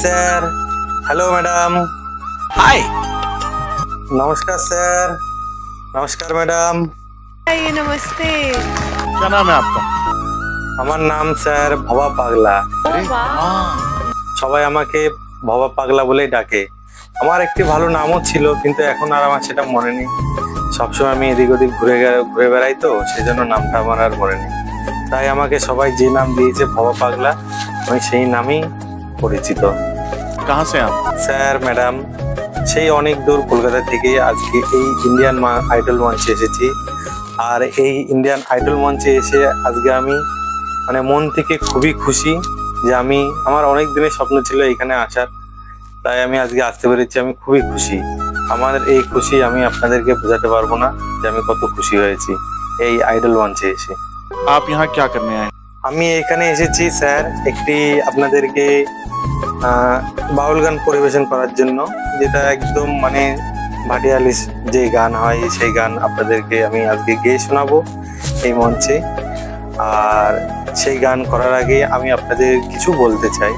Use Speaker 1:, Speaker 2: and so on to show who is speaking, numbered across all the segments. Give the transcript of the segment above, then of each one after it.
Speaker 1: Sir. Hello madam.
Speaker 2: हाय।
Speaker 1: नमस्कार sir. नमस्कार madam.
Speaker 3: आइए, नमस्ते।
Speaker 2: क्या नाम है आपका?
Speaker 1: আমার নাম স্যার ভবা পাগলা। সবাই আমাকে ভবা পাগলা বলেই ডাকে। আমার একটি ভালো নামও ছিল, কিন্তু এখন আর আমার সেটা মনে নেই। সবসময় আমি এদিক ওদিক ঘুরে বেড়াই, তো সেজন্য নামটা আমার আর মনে নেই। তাই আমাকে সবাই যে নাম দিয়েছে ভবা পাগলা, আমি সেই নামই পরিচিত।
Speaker 2: कहाँ से आप?
Speaker 1: স্যার ম্যাডাম, সেই অনেক দূর কলকাতা থেকে আজকে এই ইন্ডিয়ান আইডল মঞ্চে এসেছি। আর এই ইন্ডিয়ান আইডল মঞ্চে এসে আজকে আমি মানে মন থেকে খুবই খুশি যে আমার অনেক দিনের স্বপ্ন ছিল এখানে আসার। তাই আমি আজকে আসতে পেরেছি, আমি খুবই খুশি। আমার এই খুশি আমি আপনাদেরকে বোঝাতে পারবো না যে আমি কত খুশি হয়েছি এই আইডল মঞ্চে এসে।
Speaker 2: आप यहाँ क्या करने आए?
Speaker 1: আমি এখানে এসেছি স্যার একটি আপনাদেরকে বাউল গান পরিবেশন করার জন্য, যেটা একদম মানে ভাটিয়ালি যে গান হয় সেই গান আপনাদেরকে আমি আজকে গেয়ে শোনাবো এই মঞ্চে। আর সেই গান করার আগে আমি আপনাদের কিছু বলতে চাই।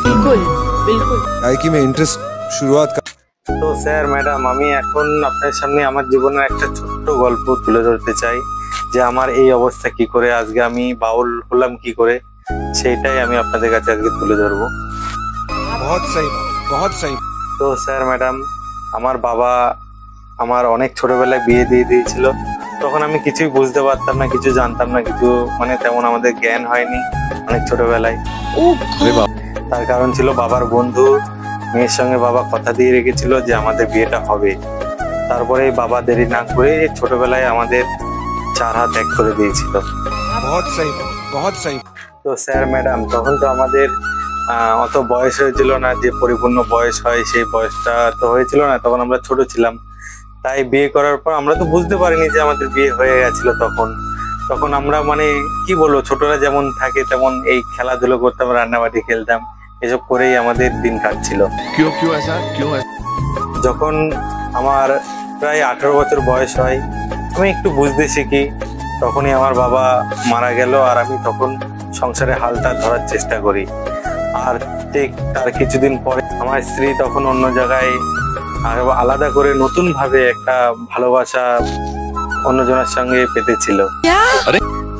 Speaker 3: बिल्कुल बिल्कुल।
Speaker 4: गायकी में इंटरेस्ट शुरुआत का।
Speaker 1: তো স্যার ম্যাডাম, আমি এখন আপনার সামনে আমার জীবনের একটা ছোট্ট গল্প তুলে ধরতে চাই, যে আমার এই অবস্থা কি করে, আজকে আমি বাউল হলাম কি করে, সেইটাই আমি আপনাদের কাছে আজকে তুলে ধরবো।
Speaker 4: बहुत सही, बहुत सही।
Speaker 1: তো স্যার ম্যাডাম, আমার বাবা আমার অনেক ছোটবেলায় বিয়ে দিয়ে দিয়েছিল। তখন আমি কিছুই বুঝতে পারতাম না, কিছু জানতাম না, কিছু মানে তেমন আমাদের জ্ঞান হয়নি অনেক ছোটবেলায়। তার কারণ ছিল বাবার বন্ধু মেয়ের সঙ্গে বাবা কথা দিয়ে রেখেছিল যে আমাদের বিয়েটা হবে। তারপরে বাবা দেরি না করে ছোটবেলায় আমাদের 4 হাত এক করে দিয়েছিল।
Speaker 4: बहुत सही, बहुत सही।
Speaker 1: তো স্যার ম্যাডাম, তখন তো আমাদের অত বয়স হয়েছিল না, যে পরিপূর্ণ বয়স হয় সেই বয়সটা তো হয়েছিল না, তখন আমরা ছোট ছিলাম। তাই বিয়ে করার পর আমরা তো বুঝতে পারিনি যে আমাদের বিয়ে হয়ে গেছিল। তখন আমরা মানে কি বলবো, ছোটরা যেমন থাকে তেমন এই খেলাধুলো করতাম, রান্নাবাটি খেলতাম, এসব করেই আমাদের দিন কাটছিল।
Speaker 2: क्यों क्यों ऐसा क्यों?
Speaker 1: যখন আমার প্রায় 18 বছর বয়স হয়, আমি একটু বুঝতে শিখি, তখনই আমার বাবা মারা গেল। আর আমি তখন সংসারে হালটা ধরার চেষ্টা করি। আর ঠিক তার কিছুদিন পরে আমার স্ত্রী তখন অন্য জায়গায় আলাদা করে নতুন ভাবে একটা ভালোবাসা অন্যজনের সঙ্গে পেতেছিল।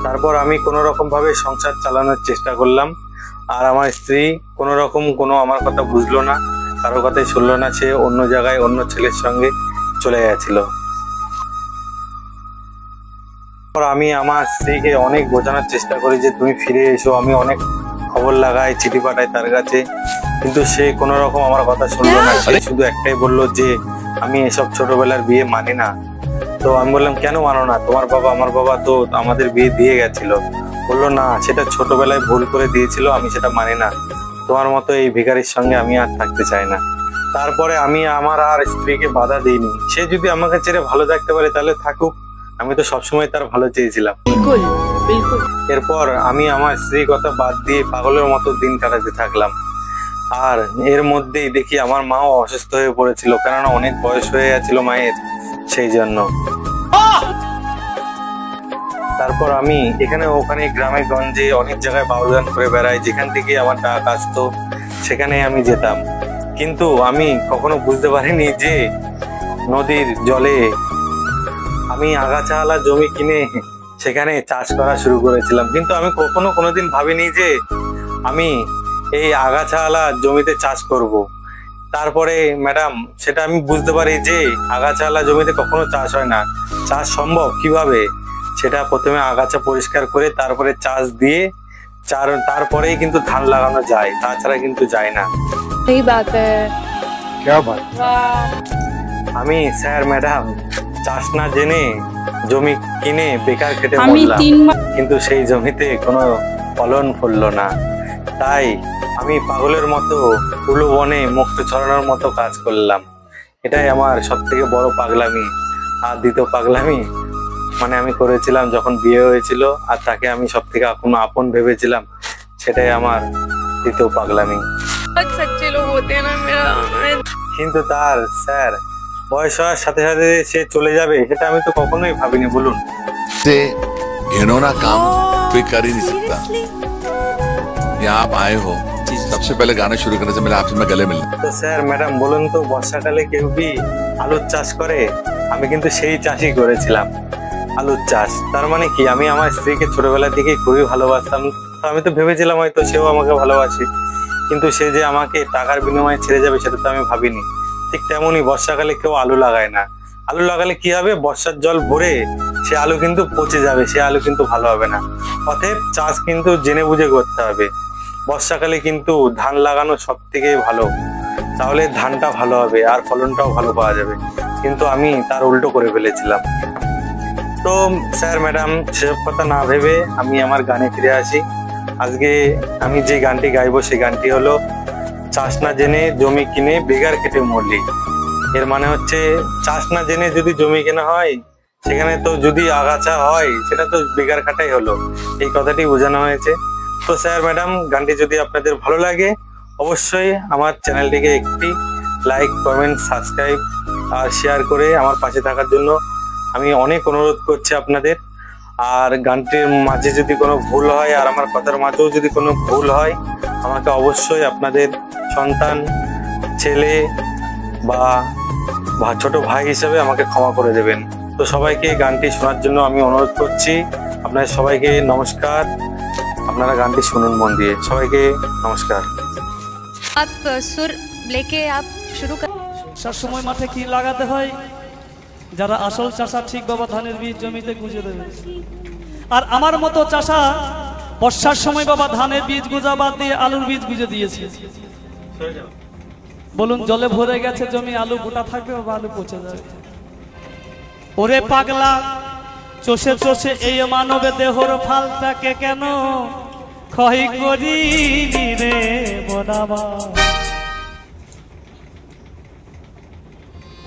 Speaker 1: তারপর আমি কোনো রকম ভাবে সংসার চালানোর চেষ্টা করলাম। আর আমার স্ত্রী কোনো আমার কথা বুঝলো না, কারো কথাই শুনলো না, সে অন্য জায়গায় অন্য ছেলের সঙ্গে চলে গেছিল। আমি আমার স্ত্রীকে অনেক বোঝানোর চেষ্টা করি যে তুমি ফিরে এসো, আমি অনেক খবর লাগাই, চিঠি পাঠাই তার কাছে, কিন্তু সে কোনো রকম আমার কথা শুনলো না। সে শুধু একটাই বললো যে আমি এসব ছোটবেলার বিয়ে মানি না। তো আমি বললাম, কেন মানো না? আমার বাবা তো আমাদের বিয়ে দিয়ে গেছিল। বললো, না, সেটা ছোটবেলায় ভুল করে দিয়েছিল, আমি সেটা মানি না। তোমার মতো এই ভিখারির সঙ্গে আমি আর থাকতে চাই না। তারপরে আমি আমার আর স্ত্রীকে বাধা দিইনি। সে যদি আমাকে ছেড়ে ভালো থাকতে পারে তাহলে থাকুক, আমি তো সবসময় তার ভালো চেয়েছিলাম।
Speaker 3: बिल्कुल बिल्कुल।
Speaker 1: এরপর আমি আমার স্ত্রীর কথা বাদ দিয়ে পাগলের মতো দিন কাটাতে থাকলাম। আর এর মধ্যেই দেখি আমার মাও অসুস্থ হয়ে পড়েছিল, কেননা অনেক বয়স হয়ে গেছিল মায়ের, সেই জন্য। তারপর আমি এখানে ওখানে গ্রামে গঞ্জে অনেক জায়গায় বাউল গান করে বেড়াই, যেখান থেকে আমার ডাক আসতো সেখানে আমি যেতাম। কিন্তু আমি কখনো বুঝতে পারিনি যে নদীর জলে আমি আগাছাওয়ালা জমি কিনে সেখানে চাষ করা শুরু করেছিলাম। কিন্তু আমি কোনোদিন ভাবিনি যে আমি এই আগাছাওয়ালা জমিতে চাষ করব। তারপরে ম্যাডাম, সেটা আমি বুঝতে পারি যে আগাছাওয়ালা জমিতে কখনো চাষ হয় না। চাষ সম্ভব কিভাবে, সেটা প্রথমে আগাছা পরিষ্কার করে তারপরে চাষ দিয়ে তারপরেই কিন্তু ধান লাগানো যায়, তাছাড়া কিন্তু যায় না।
Speaker 3: सही बात है।
Speaker 4: क्या बात।
Speaker 3: वाह।
Speaker 1: আমি স্যার ম্যাডাম চাষ না জেনে জমি কিনে বেকার খেটে
Speaker 3: আমি
Speaker 1: মরলাম,
Speaker 3: 3 মাস
Speaker 1: কিন্তু সেই জমিতে কোনো ফলন ফললো না। তাই আমি পাগলের মতো উলু বনে মুক্ত ছড়ানোর মতো কাজ করলাম। এটাই আমার সব থেকে বড় পাগলামি। আর দ্বিতীয় পাগলামি মানে আমি করেছিলাম যখন বিয়ে হয়েছিল, আর তাকে আমি সব থেকে আপন ভেবেছিলাম, সেটাই আমার দ্বিতীয় পাগলামি।
Speaker 3: बहुत सच्चे लोग होते हैं ना मेरा।
Speaker 1: কিন্তু তার স্যার বয়স হওয়ার সাথে সাথে সে চলে যাবে, সেটা আমি তো কখনোই ভাবিনি, বলুন।
Speaker 2: से घिनौना काम कोई कर ही नहीं सकता। यहाँ आप आए हो,
Speaker 5: सबसे पहले गाने शुरू करने से पहले आपसे मैं गले मिलना।
Speaker 1: তো স্যার ম্যাডাম বলুন তো, বর্ষাকালে কেউ কি আলুর চাষ করে? আমি কিন্তু সেই চাষই করেছিলাম, আলুর চাষ। তার মানে কি, আমি আমার স্ত্রীকে ছোটবেলা থেকে খুবই ভালোবাসতাম। তো আমি তো ভেবেছিলাম হয়তো সেও আমাকে ভালোবাসে, কিন্তু সে যে আমাকে টাকার বিনিময়ে ছেড়ে যাবে সেটা তো আমি ভাবিনি। ঠিক তেমনই বর্ষাকালে কেউ আলু লাগায় না। আলু লাগালে কি হবে, বর্ষার জল ভরে সে আলু কিন্তু পচে যাবে, সে আলু কিন্তু ভালো হবে না। অতএব চাষ কিন্তু জেনে বুঝে করতে হবে। বর্ষাকালে কিন্তু ধান লাগানো সব থেকে ভালো, তাহলে ধানটা ভালো হবে আর ফলনটাও ভালো পাওয়া যাবে। কিন্তু আমি তার উল্টো করে ফেলেছিলাম। তো স্যার ম্যাডাম সেসব কথা না ভেবে আমি আমার গানে ফিরে আসি। আজকে আমি যে গানটি গাইবো সেই গানটি হলো, চাষ না জেনে জমি কিনে বেগার খেটে মরলি। এর মানে হচ্ছে, চাষ না জেনে যদি জমি কেনা হয়, সেখানে তো যদি আগাছা হয় সেটা তো বেগার খাটাই হলো, এই কথাটি বোঝানো হয়েছে। তো স্যার ম্যাডাম, গানটি যদি আপনাদের ভালো লাগে অবশ্যই আমার চ্যানেলটিকে একটি লাইক, কমেন্ট, সাবস্ক্রাইব আর শেয়ার করে আমার পাশে থাকার জন্য আমি অনেক অনুরোধ করছি আপনাদের। আর গানটির মাঝে যদি কোনো ভুল হয় আর আমার কথার মাঝেও যদি কোনো ভুল হয়, আমাকে অবশ্যই আপনাদের সন্তান, ছেলে বা ছোট ভাই হিসেবে আমাকে ক্ষমা করে দেবেন। তো সবাইকে গানটি শোনার জন্য আমি অনুরোধ করছি। আপনাদের সবাইকে নমস্কার, আপনারা গানটি শুনুন মন দিয়ে। সবাইকে নমস্কার।
Speaker 6: आप सुर लेके आप शुरू कर।
Speaker 7: সব সময় মাঠে কি লাগাতে হয়, যারা আসল চাষা ঠিক বাবা ধানের বীজ জমিতে গুঁজে দেবে। আর আমার মতো চাষা বর্ষার সময় বাবা ধানের বীজ গুঁজা বাদ দিয়ে আলুর বীজ গুঁজে দিয়েছে। বলুন, জলে ভরে গেছে জমি, আলু গোটা থাকবে বাবা, আলু পচে যাবে। ওরে পাগলা, চষে চষে এই মানবে দেহর ফালটাকে কেন ক্ষয় করিলি রে মনামা।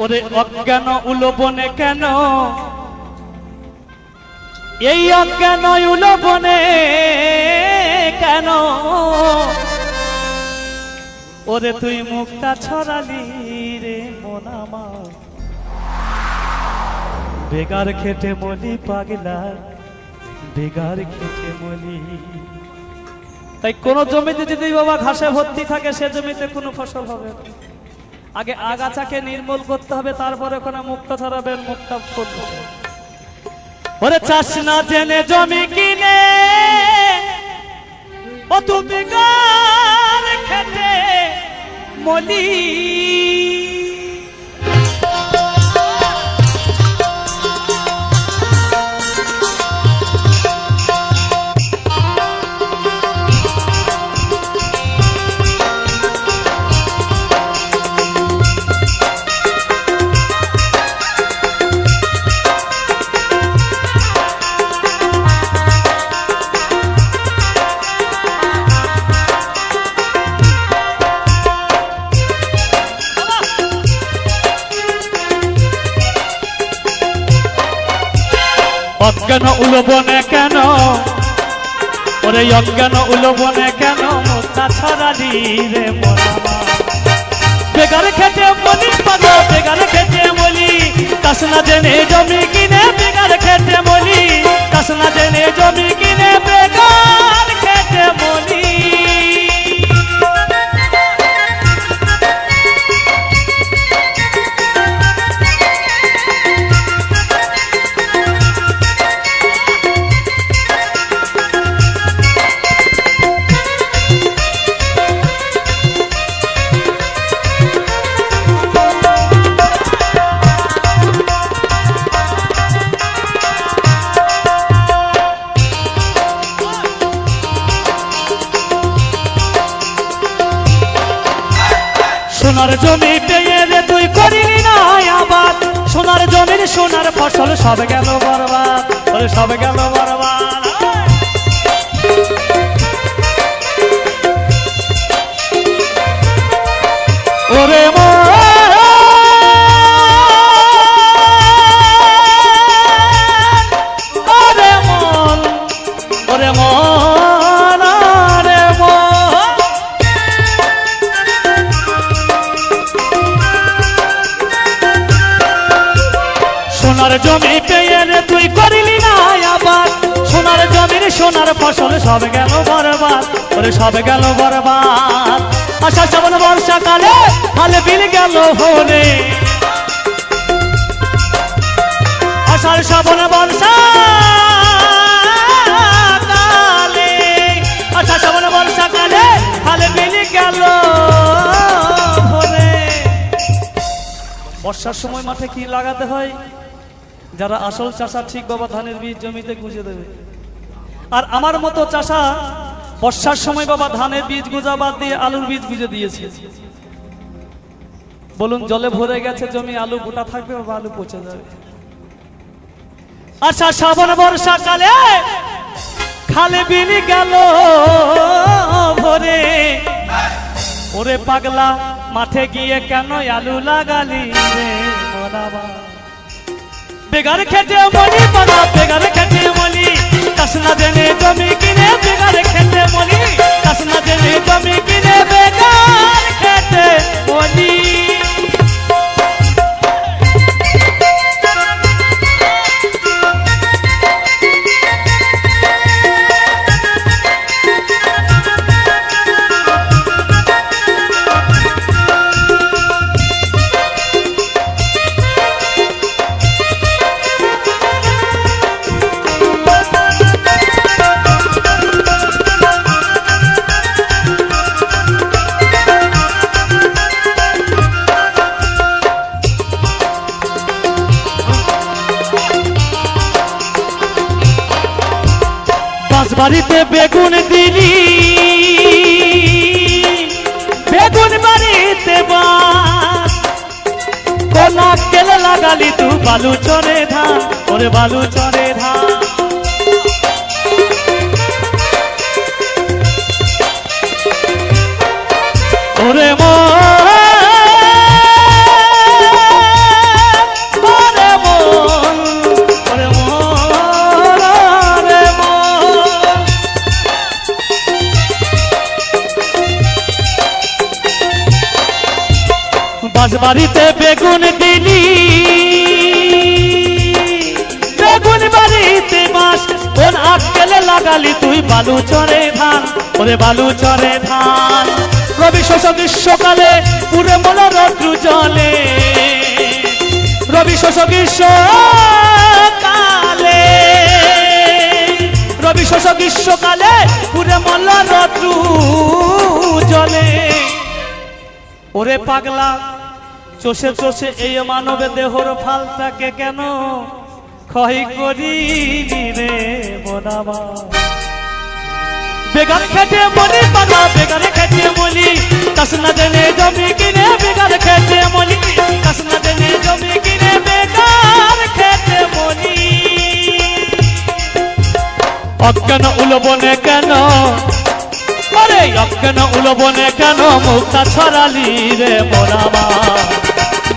Speaker 7: ওরে অজ্ঞান উলোবনে কেন, এই অজ্ঞান উলোবনে কেন, ওরে তুই মুক্তা ছড়ালি রে মনামা। বেগার খেটে মলি পাগলা, বেগার খেটে মলি। তাই কোন জমিতে যদি বাবা ঘাসে ভর্তি থাকে সে জমিতে কোনো ফসল হবে না। আগে আগাছাকে নির্মূল করতে হবে, তারপরে ওখানে মুক্তা ছড়াবেন, মুক্তা ফুল। ওরে চাষ না জেনে জমি কিনে, ও তুমি বেগার খেটে মলি। অজ্ঞান উলোবনে কেন, ওরে অজ্ঞান উলোবনে কেন মুক্তা ছড়ালি রে মনামা। বেগার খেটে মলি পাগল, বেগার খেটে মলি। চাষ না জেনে জমি কিনে বেগার খেটে মলি, চাষ না জেনে জমি কিনে বেগার খেটে মলি। সোনার জমি পেয়ে রে তুই করিলি না আবাদ, সোনার জমির সোনার ফসল সব গেল বরবাদ, ওরে সব গেল বরবাদ। ওরে সোনার জমি পেয়ে রে তুই করিলি না আবাদ, সোনার জমি বাড়ির সোনার ফসল সব গেল বরবাদ, ওরে সব গেল বরবাদ। আষাঢ় শ্রাবণ বর্ষাকালে খালে বিল গেল ভরে, আষাঢ় শ্রাবণ বর্ষাকালে, আষাঢ় শ্রাবণ বর্ষাকালে খালে বিল গেল ভরে। বর্ষার সময় মাঠে কি লাগাতে হয়? যারা আসল চাষা ঠিক বাবা ধানের বীজ জমিতে গুঁজে দেবে। আর আমার মতো চাষা বর্ষার সময় বাবা ধানের বীজ গুঁজা বাদ দিয়ে আলুর বীজ গুঁজে দিয়েছে। বলুন জলে ভরে গেছে জমি, আলু গোটা থাকবে বাবা, আলু পচে যাবে। আচ্ছা শ্রাবণ বর্ষাকালে খালে বিল গেল ভরে, ওরে পাগলা মাঠে গিয়ে কেন আলু লাগালি রে বাবা। বেগার খেতে মলি বাবা, বেগার খেতে মলি, কাসনা দেনে জমি কিনে বেগার খেতে মলি, কাসনা দেনে জমি কিনে বেগার খেতে মলি। বাড়িতে বেগুন দিলি, বেগুন বাড়িতে বাস, কোনা কেলে লাগালি তু বালু চরে ধান, ওরে বালু চরে ধান। ওরে বাড়িতে বেগুন দিলি, বেগুন বাড়িতে বাস, কোন আটকেলে লাগালি তুই বালু চরে ধান, ওরে বালু চরে ধান। রবি শস্য গ্রীষ্মকালে পুরে মলা রৌদ্র জলে, রবি শস্য গ্রীষ্মকালে, রবি শস্য গ্রীষ্মকালে পুরে মলা রৌদ্র জলে। ওরে পাগলা চষে চষে এই মানবে দেহর ফালটাকে কেন ক্ষয় করিলি রে বোনাবা। বেগার খেতে মলি পাগলা, বেগার খেতে মলি, কাসনা দেনে জমি কিনে বেগার খেতে মলি, কাসনা দেনে জমি কিনে বেগার খেতে মলি। অজ্ঞান উলবনে কেন, ওরে অজ্ঞান উলবনে কেন মুক্তা ছড়ালি রে বোনাবা।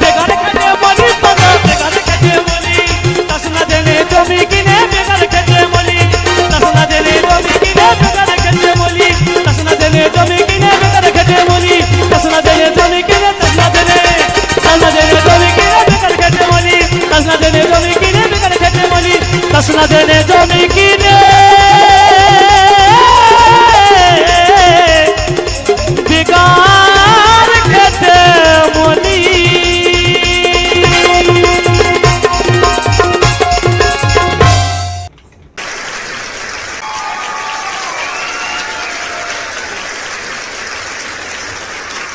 Speaker 7: বেগার খেতে মলি পাগলা, বেগার খেতে মলি, কাসনা দেনে জমি কিনে বেগার খেতে মলি, কাসনা দেনে জমি কিনে বেগার খেতে মলি, কাসনা দেনে জমি কিনে বেগার খেতে মলি, কাসনা দেনে জমি কিনে, কাসনা দেনে, কাসনা দেনে জমি কিনে বেগার খেতে মলি, কাসনা দেনে জমি কিনে বেগার খেতে মলি, কাসনা দেনে জমি কিনে বেগার খেতে মলি।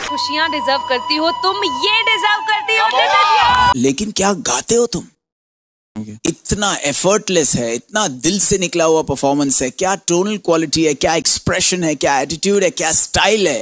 Speaker 6: खुशियाँ डिजर्व करती हो तुम, ये डिजर्व करती हो।
Speaker 8: लेकिन क्या गाते हो तुम? इतना एफर्टलेस है, इतना दिल से निकला हुआ परफॉर्मेंस है, क्या टोनल क्वालिटी है, क्या एक्सप्रेशन है, क्या एटीट्यूड है, क्या स्टाइल है।